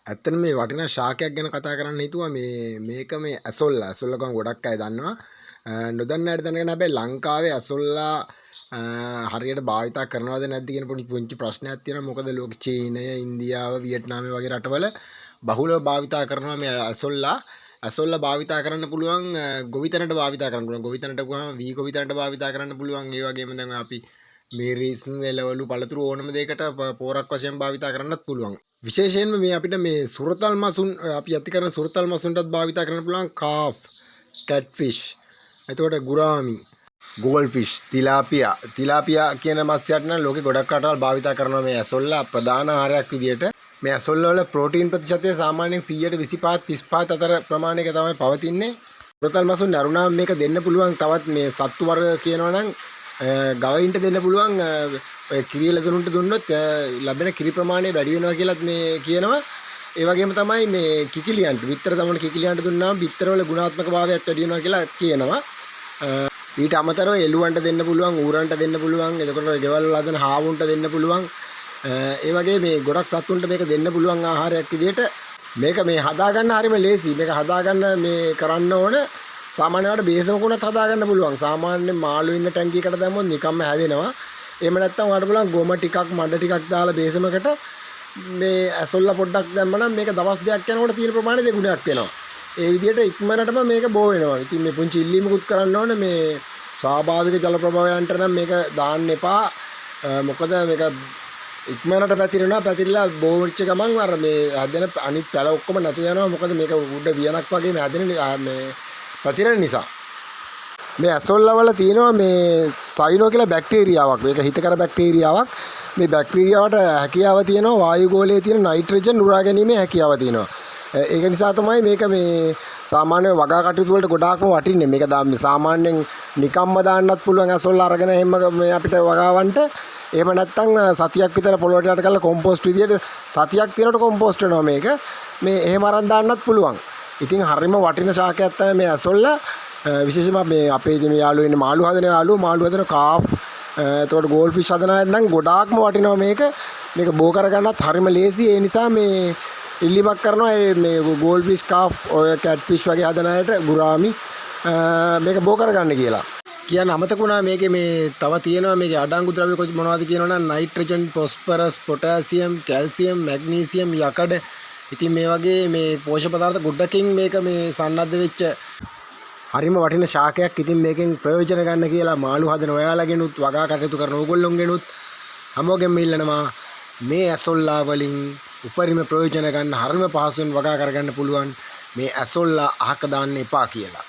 ඇත්තටම මේ වටිනා ශාකයක් ගැන කතා කරන්න හිතුවා මේක මේ ඇසොල්ලා ගම ගොඩක් අය දන්නවා නොදන්න අයට දැනගෙන හැබැයි ලංකාවේ ඇසොල්ලා හරියට භාවිතා කරනවද නැද්ද කියන පුංචි ප්‍රශ්නයක් තියෙනවා මොකද ලෝක චීනය ඉන්දියාව වියට්නාම වගේ රටවල බහුලව භාවිතා කරනවා මේ ඇසොල්ලා භාවිතා කරන්න පුළුවන් ගොවිතැනට භාවිතා කරන්න පුළුවන් ගොවිතැනට ගියාම වී ගොවිතැනට භාවිතා කරන්න පුළුවන් ඒ වගේම දැන් අපි මේරිස් එළවලු පළතුරු ඕනම දෙයකට පෝරක් වශයෙන් භාවිතා කරන්නත් පුළුවන් විශේෂයෙන්ම මේ අපිට මේ සුරතල් මසුන් අපි ඇති කරන සුරතල් මසුන්ටත් භාවිතා කරන්න පුළුවන් කාෆ් කැට්ෆිෂ් එතකොට ගුරාමි ගෝල්ඩ් ෆිෂ් තිලාපියා කියන මත්ස්‍යයන්ට නම් ලෝකෙ ගොඩක් රටවල් භාවිතා කරනවා මේ ඇසොල්ලා ප්‍රධාන ආහාරයක් විදියට මේ ඇසොල්ලා වල ප්‍රෝටීන් ප්‍රතිශතය සාමාන්‍යයෙන් 100ට 25 35 අතර ප්‍රමාණයක තමයි පවතින්නේ සුරතල් මසුන් නරුණාම මේක දෙන්න පුළුවන් තවත් මේ සත්තු වර්ග කියනවා නම් ගවයින්ට දෙන්න පුළුවන් ඔය කිරි ලැබුණුන්ට දුන්නොත් ලැබෙන කිරි ප්‍රමාණය වැඩි වෙනවා කියලාත් මේ කියනවා. ඒ වගේම තමයි මේ කිකිලියන්ට විතර තමන කිකිලියන්ට දුන්නාම විතර වල ගුණාත්මක භාවයත් වැඩි වෙනවා කියලා කියනවා. ඊට අමතරව එළුවන්ට දෙන්න පුළුවන්, ඌරන්ට දෙන්න පුළුවන්, එතකොට ගෙවල් වල හදන හාවුන්ට දෙන්න පුළුවන්. ඒ වගේ මේ ගොඩක් සතුන්ට මේක දෙන්න පුළුවන් ආහාරයක් විදියට මේක මේ හදාගන්න හරිම ලේසි. මේක හදාගන්න මේ කරන්න ඕන සාමාන්‍යවට බේසමකුණත් හදාගන්න පුළුවන්. සාමාන්‍යයෙන් මාළු ඉන්න ටැංකියකට දැම්මොත් නිකම්ම හැදෙනවා. එහෙම නැත්නම් ඔයාලට පුළුවන් ගොම ටිකක් මඩ ටිකක් දාලා බේසමකට මේ ඇසොල්ලා පොඩ්ඩක් දැම්මනම් මේක දවස් දෙකක් යනකොට තියෙන ප්‍රමාණය දෙගුණයක් වෙනවා. ඒ විදිහට ඉක්මනටම මේක බෝ වෙනවා. ඉතින් මේ පුංචි ඉල්ලීමකුත් කරන්න ඕනේ මේ ස්වාභාවික ජල ප්‍රවාහයන්ට නම් මේක දාන්න එපා. මොකද මේක ඉක්මනට පැතිරෙනවා. පැතිරලා බෝ වෙච්ච ගමන් අර මේ හැදෙන අනිත් පැල ඔක්කොම නැතු වෙනවා. මොකද මේක උඩ වියනක් වගේ මේ හැදෙන මේ පැතිරෙන නිසා. මේ ඇසොල්ලා වල තියෙනවා මේ සයිනෝ කියලා බැක්ටීරියාවක්. මේක හිතකර බැක්ටීරියාවක්. මේ බැක්ටීරියාවට හැකියාව තියෙනවා වායු ගෝලයේ තියෙන නයිට්‍රජන් උරා ගැනීමේ හැකියාව තියෙනවා. ඒක නිසා තමයි මේක මේ සාමාන්‍ය වගා කටයුතු වලට ගොඩාක්ම වටින්නේ. මේක සාමාන්‍යයෙන් නිකම්ම දාන්නත් පුළුවන් ඇසොල්ලා අරගෙන එහෙම මේ අපිට වගාවන්ට. එහෙම නැත්නම් සතියක් විතර පොළොවට යට කරලා කොම්පෝස්ට් විදියට සතියක් තියනකොට කොම්පෝස්ට් වෙනවා මේක. මේ එහෙම අරන් දාන්නත් පුළුවන්. ඉතින් හරිම වටින ශාකයක් තමයි මේ ඇසොල්ලා. විශේෂයෙන්ම මේ අපේ ඉතින් මේ යාළුවෝ ඉන්නේ මාළු හදන කාප් එතකොට ගෝල්ඩ් ෆිෂ් හදන අය නම් ගොඩාක්ම වටිනවා මේක බෝ කරගන්නත් හරිම ලේසි. ඒ නිසා මේ ඉල්ලීමක් කරනවා මේ ගෝල්ඩ් ෆිෂ් කාප් ඔය කැට් ෆිෂ් වගේ හදන අයට ගුරාමි මේක බෝ කරගන්න කියලා. කියන්න අමතක වුණා මේකේ මේ තව තියෙනවා මේකේ අඩංගු ද්‍රව්‍ය මොනවද කියනවනම් nitrogen, phosphorus, potassium, calcium, magnesium, යකඩ. ඉතින් මේ වගේ මේ පෝෂක පදාර්ථ ගොඩකින් මේක මේ සන්නද්ධ වෙච්ච හරිම වටින ශාකයක්. ඉතින් මේකෙන් ප්‍රයෝජන ගන්න කියලා මාළු හදන ඔයාලගෙනුත් වගා කටයුතු කරන ඕගොල්ලොන්ගෙනුත් හැමෝගෙම ඉල්ලනවා මේ ඇසොල්ලා වලින් උපරිම ප්‍රයෝජන ගන්න හරිම පහසුවෙන් වගා කරගන්න පුළුවන් මේ ඇසොල්ලා අහක දාන්න එපා කියලා.